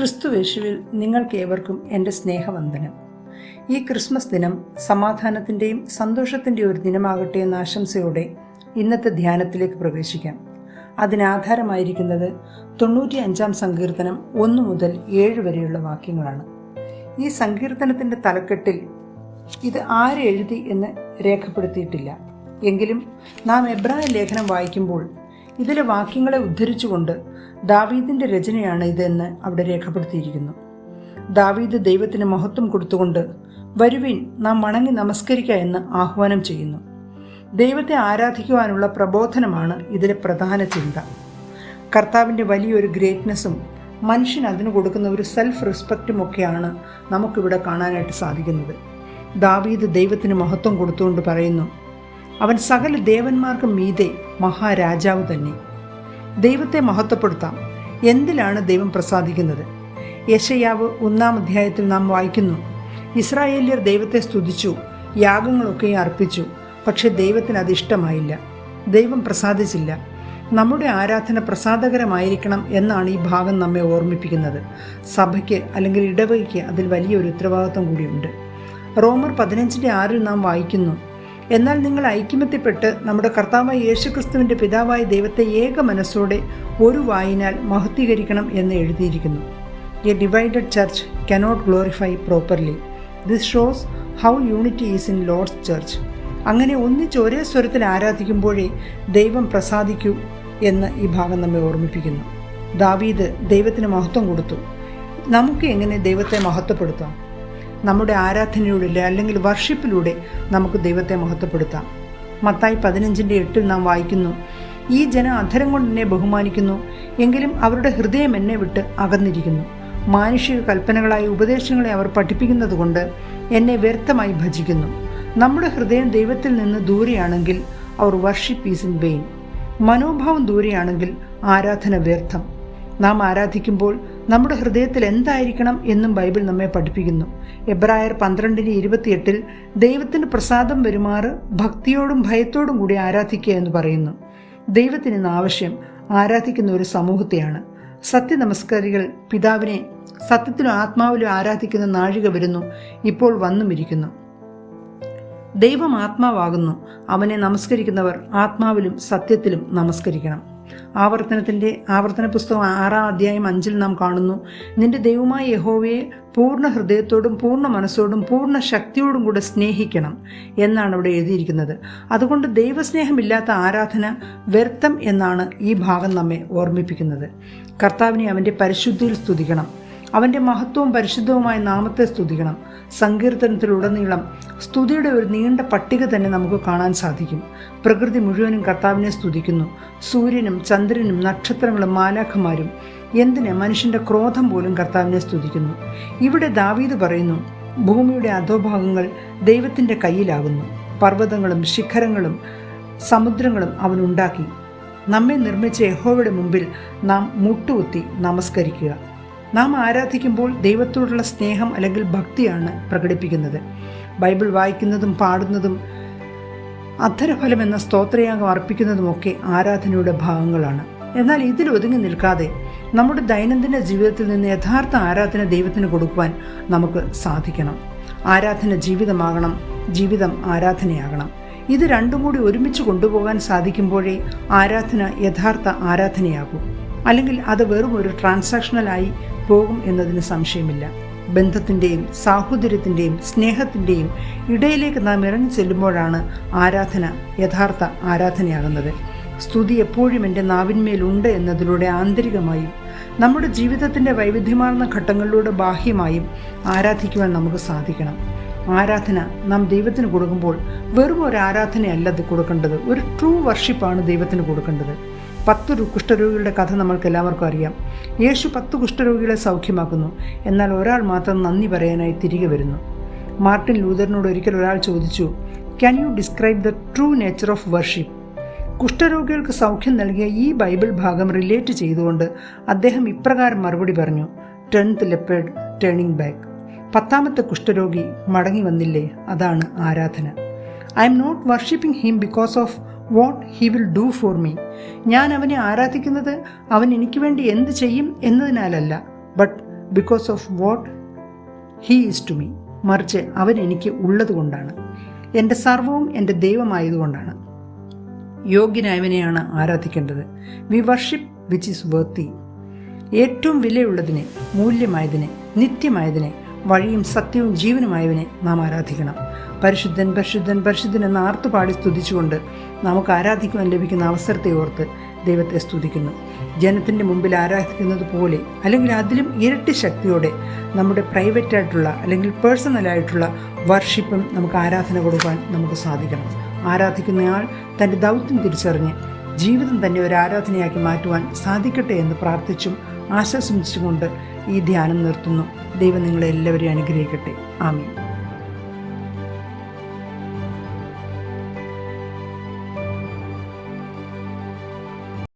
ക്രിസ്തുയേശുവിൽ നിങ്ങൾക്കേവർക്കും എൻ്റെ സ്നേഹവന്ദനം. ഈ ക്രിസ്മസ് ദിനം സമാധാനത്തിൻ്റെയും സന്തോഷത്തിൻ്റെയും ഒരു ദിനമാകട്ടെ എന്ന ആശംസയോടെ ഇന്നത്തെ ധ്യാനത്തിലേക്ക് പ്രവേശിക്കാം. അതിനാധാരമായിരിക്കുന്നത് 95 സങ്കീർത്തനം 1 മുതൽ 7 വരെയുള്ള വാക്യങ്ങളാണ്. ഈ സങ്കീർത്തനത്തിൻ്റെ തലക്കെട്ടിൽ ഇത് ആരെഴുതി എന്ന് രേഖപ്പെടുത്തിയിട്ടില്ല. എങ്കിലും നാം എബ്രായ ലേഖനം വായിക്കുമ്പോൾ ഇതിലെ വാക്യങ്ങളെ ഉദ്ധരിച്ചുകൊണ്ട് ദാവീദിൻ്റെ രചനയാണ് ഇതെന്ന് അവിടെ രേഖപ്പെടുത്തിയിരിക്കുന്നു. ദാവീദ് ദൈവത്തിന് മഹത്വം കൊടുത്തുകൊണ്ട് വരുവിൻ നാം വണങ്ങി നമസ്കരിക്കുക എന്ന് ആഹ്വാനം ചെയ്യുന്നു. ദൈവത്തെ ആരാധിക്കുവാനുള്ള പ്രബോധനമാണ് ഇതിലെ പ്രധാന ചിന്ത. കർത്താവിൻ്റെ വലിയൊരു ഗ്രേറ്റ്നെസ്സും മനുഷ്യൻ അതിന് കൊടുക്കുന്ന ഒരു സെൽഫ് റെസ്പെക്റ്റും ഒക്കെയാണ് നമുക്കിവിടെ കാണാനായിട്ട് സാധിക്കുന്നത്. ദാവീദ് ദൈവത്തിന് മഹത്വം കൊടുത്തുകൊണ്ട് പറയുന്നു, അവൻ സകല ദേവന്മാർക്കും മീതെ മഹാരാജാവ് തന്നെ. ദൈവത്തെ മഹത്വപ്പെടുത്താം. എന്തിലാണ് ദൈവം പ്രസാദിക്കുന്നത്? യെശയ്യാവ് 1-ാം അധ്യായത്തിൽ നാം വായിക്കുന്നു, ഇസ്രായേല്യർ ദൈവത്തെ സ്തുതിച്ചു, യാഗങ്ങളൊക്കെയും അർപ്പിച്ചു, പക്ഷെ ദൈവത്തിന് അത് ഇഷ്ടമായില്ല, ദൈവം പ്രസാദിച്ചില്ല. നമ്മുടെ ആരാധന പ്രസാദകരമായിരിക്കണം എന്നാണ് ഈ ഭാഗം നമ്മെ ഓർമ്മിപ്പിക്കുന്നത്. സഭയ്ക്ക് അല്ലെങ്കിൽ ഇടവകയ്ക്ക് അതിൽ വലിയൊരു ഉത്തരവാദിത്വം കൂടിയുണ്ട്. റോമർ 15:6 നാം വായിക്കുന്നു, എന്നാൽ നിങ്ങൾ ഐക്യമത്യപ്പെട്ട് നമ്മുടെ കർത്താവായ യേശുക്രിസ്തുവിൻ്റെ പിതാവായ ദൈവത്തെ ഏക മനസ്സോടെ ഒരു വായിനാൽ മഹത്വീകരിക്കണം എന്ന് എഴുതിയിരിക്കുന്നു. A divided church cannot glorify properly. This shows how unity is in Lord's church. അങ്ങനെ ഒന്നിച്ച് ഒരേ സ്വരത്തിൽ ആരാധിക്കുമ്പോഴേ ദൈവം പ്രസാദിക്കൂ എന്ന് ഈ ഭാഗം നമ്മെ ഓർമ്മിപ്പിക്കുന്നു. ദാവീദ് ദൈവത്തിന് മഹത്വം കൊടുത്തു. നമുക്ക് എങ്ങനെ ദൈവത്തെ മഹത്വപ്പെടുത്താം? നമ്മുടെ ആരാധനയിലൂടെ അല്ലെങ്കിൽ വർഷിപ്പിലൂടെ നമുക്ക് ദൈവത്തെ മഹത്വപ്പെടുത്താം. മത്തായി 15:8 നാം വായിക്കുന്നു, ഈ ജനം അധരം കൊണ്ട് എന്നെ ബഹുമാനിക്കുന്നു, എങ്കിലും അവരുടെ ഹൃദയം എന്നെ വിട്ട് അകന്നിരിക്കുന്നു. മാനുഷിക കൽപ്പനകളായ ഉപദേശങ്ങളെ അവർ പഠിപ്പിക്കുന്നത് കൊണ്ട് എന്നെ വ്യർത്ഥമായി ഭജിക്കുന്നു. നമ്മുടെ ഹൃദയം ദൈവത്തിൽ നിന്ന് ദൂരെയാണെങ്കിൽ അവർ വർഷിപ്പ് ഈസ് ഇൻ വെയിൻ. മനോഭാവം ദൂരെയാണെങ്കിൽ ആരാധന വ്യർത്ഥം. നാം ആരാധിക്കുമ്പോൾ നമ്മുടെ ഹൃദയത്തിൽ എന്തായിരിക്കണം എന്നും ബൈബിൾ നമ്മെ പഠിപ്പിക്കുന്നു. എബ്രായർ 12:28 ദൈവത്തിന് പ്രസാദം വരുമാറ് ഭക്തിയോടും ഭയത്തോടും കൂടി ആരാധിക്കുക എന്ന് പറയുന്നു. ദൈവത്തിന് ഇന്ന് ആവശ്യം ആരാധിക്കുന്ന ഒരു സമൂഹത്തെയാണ്. സത്യനമസ്കാരികൾ പിതാവിനെ സത്യത്തിലും ആത്മാവിലും ആരാധിക്കുന്ന നാഴിക വരുന്നു, ഇപ്പോൾ വന്നുമിരിക്കുന്നു. ദൈവം ആത്മാവാകുന്നു. അവനെ നമസ്കരിക്കുന്നവർ ആത്മാവിലും സത്യത്തിലും നമസ്കരിക്കണം. ആവർത്തന പുസ്തകം 6-ാം അധ്യായം 5 നാം കാണുന്നു, നിന്റെ ദൈവമായ യഹോവയെ പൂർണ്ണ ഹൃദയത്തോടും പൂർണ്ണ മനസ്സോടും പൂർണ്ണ ശക്തിയോടും കൂടെ സ്നേഹിക്കണം എന്നാണ് അവിടെ എഴുതിയിരിക്കുന്നത്. അതുകൊണ്ട് ദൈവസ്നേഹമില്ലാത്ത ആരാധന വ്യർത്ഥം എന്നാണ് ഈ ഭാഗം നമ്മെ ഓർമ്മിപ്പിക്കുന്നത്. കർത്താവിനെ അവൻ്റെ പരിശുദ്ധിയിൽ സ്തുതിക്കണം. അവൻ്റെ മഹത്വവും പരിശുദ്ധവുമായ നാമത്തെ സ്തുതിക്കണം. സങ്കീർത്തനത്തിലുടനീളം സ്തുതിയുടെ ഒരു നീണ്ട പട്ടിക തന്നെ നമുക്ക് കാണാൻ സാധിക്കും. പ്രകൃതി മുഴുവനും കർത്താവിനെ സ്തുതിക്കുന്നു. സൂര്യനും ചന്ദ്രനും നക്ഷത്രങ്ങളും മാലാഖമാരും, എന്തിന് മനുഷ്യൻ്റെ ക്രോധം പോലും കർത്താവിനെ സ്തുതിക്കുന്നു. ഇവിടെ ദാവീദ് പറയുന്നു, ഭൂമിയുടെ അധോഭാഗങ്ങൾ ദൈവത്തിൻ്റെ കയ്യിലാകുന്നു. പർവ്വതങ്ങളും ശിഖരങ്ങളും സമുദ്രങ്ങളും അവനുണ്ടാക്കി. നമ്മെ നിർമ്മിച്ച യഹോവയുടെ മുമ്പിൽ നാം മുട്ടുകുത്തി നമസ്കരിക്കുക. നാം ആരാധിക്കുമ്പോൾ ദൈവത്തോടുള്ള സ്നേഹം അല്ലെങ്കിൽ ഭക്തിയാണ് പ്രകടിപ്പിക്കുന്നത്. ബൈബിൾ വായിക്കുന്നതും പാടുന്നതും അധരഫലം എന്ന സ്തോത്രയാഗം അർപ്പിക്കുന്നതുമൊക്കെ ആരാധനയുടെ ഭാഗങ്ങളാണ്. എന്നാൽ ഇതിൽ ഒതുങ്ങി നിൽക്കാതെ നമ്മുടെ ദൈനംദിന ജീവിതത്തിൽ നിന്ന് യഥാർത്ഥ ആരാധന ദൈവത്തിന് കൊടുക്കുവാൻ നമുക്ക് സാധിക്കണം. ആരാധന ജീവിതമാകണം, ജീവിതം ആരാധനയാകണം. ഇത് രണ്ടും കൂടി ഒരുമിച്ച് കൊണ്ടുപോകാൻ സാധിക്കുമ്പോഴേ ആരാധന യഥാർത്ഥ ആരാധനയാകൂ. അല്ലെങ്കിൽ അത് വെറും ഒരു ട്രാൻസാക്ഷണലായി പോകും എന്നതിന് സംശയമില്ല. ബന്ധത്തിൻ്റെയും സാഹോദര്യത്തിൻ്റെയും സ്നേഹത്തിൻ്റെയും ഇടയിലേക്ക് നാം ഇറങ്ങി ചെല്ലുമ്പോഴാണ് ആരാധന യഥാർത്ഥ ആരാധനയാകുന്നത്. സ്തുതി എപ്പോഴും എൻ്റെ നാവിന്മേലുണ്ട് എന്നതിലൂടെ ആന്തരികമായും നമ്മുടെ ജീവിതത്തിൻ്റെ വൈവിധ്യമാർന്ന ഘട്ടങ്ങളിലൂടെ ബാഹ്യമായും ആരാധിക്കുവാൻ നമുക്ക് സാധിക്കണം. ആരാധന നാം ദൈവത്തിന് കൊടുക്കുമ്പോൾ വെറും ഒരു ആരാധനയല്ല അത് കൊടുക്കേണ്ടത്, ഒരു ട്രൂ വർഷിപ്പാണ് ദൈവത്തിന് കൊടുക്കേണ്ടത്. 10 കുഷ്ഠരോഗികളുടെ കഥ നമ്മൾക്ക് എല്ലാവർക്കും അറിയാം. യേശു 10 കുഷ്ഠരോഗികളെ സൗഖ്യമാക്കുന്നു. എന്നാൽ ഒരാൾ മാത്രം നന്ദി പറയാനായി തിരികെ വരുന്നു. മാർട്ടിൻ ലൂതറിനോട് ഒരിക്കൽ ഒരാൾ ചോദിച്ചു, can you describe the true nature of worship? കുഷ്ഠരോഗികൾക്ക് സൗഖ്യം നൽകിയ ഈ ബൈബിൾ ഭാഗം റിലേറ്റ് ചെയ്തുകൊണ്ട് അദ്ദേഹം ഇപ്രകാരം മറുപടി പറഞ്ഞു, 10th leopard turning back. 10ാമത്തെ കുഷ്ഠരോഗി മടങ്ങി വന്നില്ലേ, അതാണ് ആരാധന. I am not worshipping him because of what he will do for me. ഞാൻ അവനെ ആരാധിക്കുന്നത് അവൻ എനിക്ക് വേണ്ടി എന്ത് ചെയ്യും എന്നതിനാലല്ല, but because of what he is to me, മറിച്ച് അവൻ എനിക്ക് ഉള്ളതുകൊണ്ടാണ്, എൻ്റെ സർവവും എൻ്റെ ദൈവമായതുകൊണ്ടാണ്. യോഗ്യനായവനെയാണ് ആരാധിക്കേണ്ടത്. We worship which is worthy. ഏറ്റവും വിലയുള്ളതിനെ, മൂല്യമായതിനെ, നിത്യമായതിനെ, വഴിയും സത്യവും ജീവനുമായവനെ നാം ആരാധിക്കണം. പരിശുദ്ധൻ പരിശുദ്ധൻ പരിശുദ്ധൻ എന്ന് ആർത്തുപാടി സ്തുതിച്ചുകൊണ്ട് നമുക്ക് ആരാധിക്കുവാൻ ലഭിക്കുന്ന അവസരത്തെ ഓർത്ത് ദൈവത്തെ സ്തുതിക്കുന്നു. ജനത്തിൻ്റെ മുമ്പിൽ ആരാധിക്കുന്നത് പോലെ അല്ലെങ്കിൽ അതിലും ഇരട്ടി ശക്തിയോടെ നമ്മുടെ പ്രൈവറ്റായിട്ടുള്ള അല്ലെങ്കിൽ പേഴ്സണലായിട്ടുള്ള വർഷിപ്പും നമുക്ക് ആരാധന കൊടുക്കാൻ നമുക്ക് സാധിക്കണം. ആരാധിക്കുന്നയാൾ തൻ്റെ ദൗത്യം തിരിച്ചറിഞ്ഞ് ജീവിതം തന്നെ ഒരു ആരാധനയാക്കി മാറ്റുവാൻ സാധിക്കട്ടെ എന്ന് പ്രാർത്ഥിച്ചും ആശംസിച്ചുകൊണ്ട് ഈ ധ്യാനം നിർത്തുന്നു. ദൈവം നിങ്ങളെ എല്ലാവരെയും അനുഗ്രഹിക്കട്ടെ. ആമീൻ.